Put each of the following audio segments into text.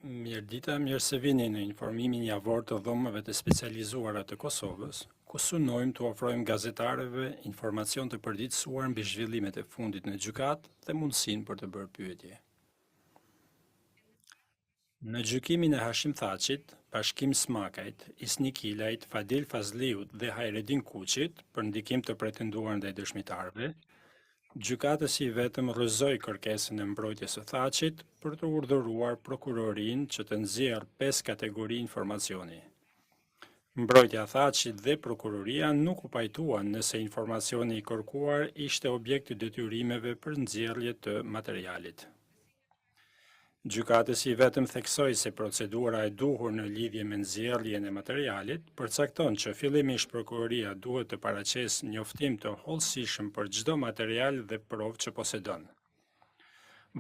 Mirëdita, mirë se vini në informimin javor të dhomave të specializuara të Kosovës, ku synojmë të ofrojmë gazetarëve informacion të përditësuar mbi zhvillimet e fundit në gjykatë dhe mundësinë për të bërë pyetje. Në gjykimin e Hashim Thaçit, Bashkim Smakajt, Isni Kilajt, Fadil Fazliut dhe Hajredin Kuçit për ndikim të pretenduar ndaj dëshmitarëve, gjykatësi vetëm rrëzoi kërkesën e mbrojtjes së Thaçit për të urdhëruar prokurorinë që të nxjerrë 5 kategori informacioni. Mbrojtja e Thaçit dhe prokuroria nuk u pajtuan nëse informacioni i kërkuar ishte objekt i detyrimeve për nxjerrje të materialit. Gjykatësi vetëm theksoi se procedura e duhur në lidhje me nxjerrjen e materialit përcakton që fillimisht prokuroria duhet të paraqesë njoftim të hollësishëm për çdo material dhe provë që posedon.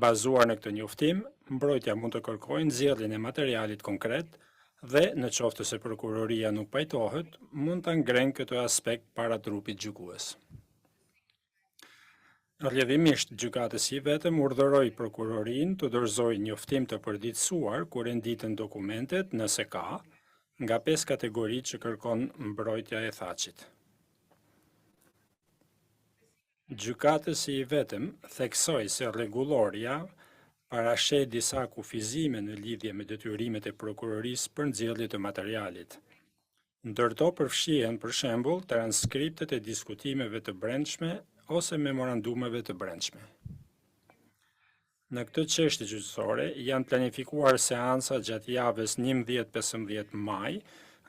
Bazuar në këtë njoftim, mbrojtja mund të kërkojë nxjerrjen e materialit konkret dhe, në qoftë se prokuroria nuk pajtohet, mund ta ngrenë këtë aspekt para trupit gjykues. Rrjedhimisht, gjykatësi vetëm urdhëroi prokurorinë të dorëzojë njoftim të përditësuar kur renditen dokumentet, nëse ka, nga 5 kategoritë që kërkon mbrojtja e Thaçit. Gjykatësi vetëm theksoi se rregulloria parasheh disa kufizime në lidhje me detyrimet e prokurorisë për nxjerrje të materialit. Ndërto përfshihen për shembull transkriptet e diskutimeve të brendshme ose memorandumeve të brendshme. Në këtë çështje gjyqësore janë planifikuar seanca gjatë javës 11-15 maj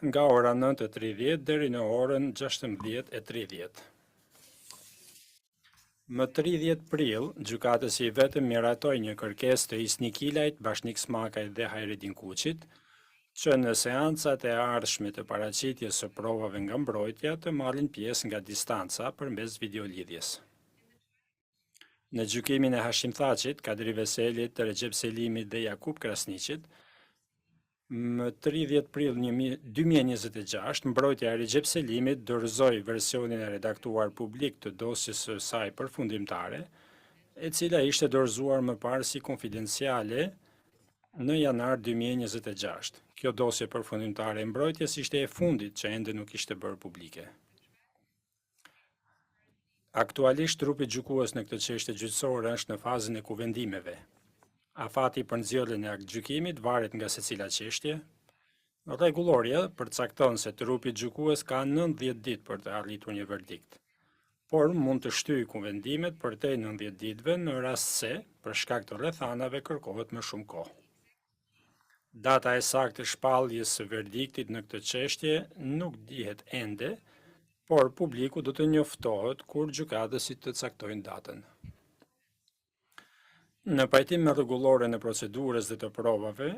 nga ora 9:30 deri në orën 16:30. Më 30 prill, gjykatësi vetëm miratoi një kërkesë të Isni Kilajt, Bashnik Smakajt dhe Hajredin Kuçit, që në seancat e ardhshme të paraqitjes së provave nga mbrojtja të marrin pjesë nga distanca përmes videolidhjes. Në gjykimin e Hashim Thaçit, Kadri Veselit, Recep Selimit dhe Jakub Krasniqit, më 30 prill 2026, mbrojtja e Recep Selimit dorëzoi versionin e redaktuar publik të dosjes së saj përfundimtare, e cila ishte dorëzuar më parë si konfidenciale në janar 2026. Kjo dosje përfundimtare e mbrojtjes ishte e fundit që ende nuk ishte bërë publike. Aktualisht trupi gjykues në këtë çështje gjyqësore është në fazën e kuvendimeve. Afati për nxjerrjen e aktgjykimit varet nga secila çështje. Rregulloria përcakton se trupi gjykues ka 90 ditë për të arritur një verdikt, por mund të shtyjë kuvendimet përtej 90 ditëve në rast se, për shkak të rrethanave, kërkohet më shumë kohë. Data e saktë e shpalljes së verdiktit në këtë çështje nuk dihet ende, por publiku do të njoftohet kur gjykatësit të caktojnë datën. Në pajtim me rregulloren e procedurës dhe të provave,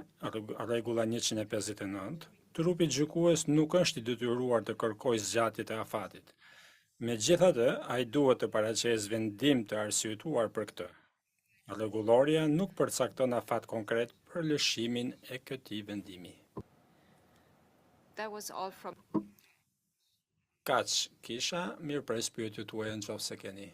rregulla 159, trupi gjykues nuk është i detyruar të kërkojë zgjatjet e afatit. Megjithatë, ai duhet të paraqesë vendim të arsyetuar për këtë. Rregulloria nuk përcakton afat konkret për lëshimin e këtij vendimi. That was all from... Kaq kisha, mirëpres pyetjet tuaja nëse keni.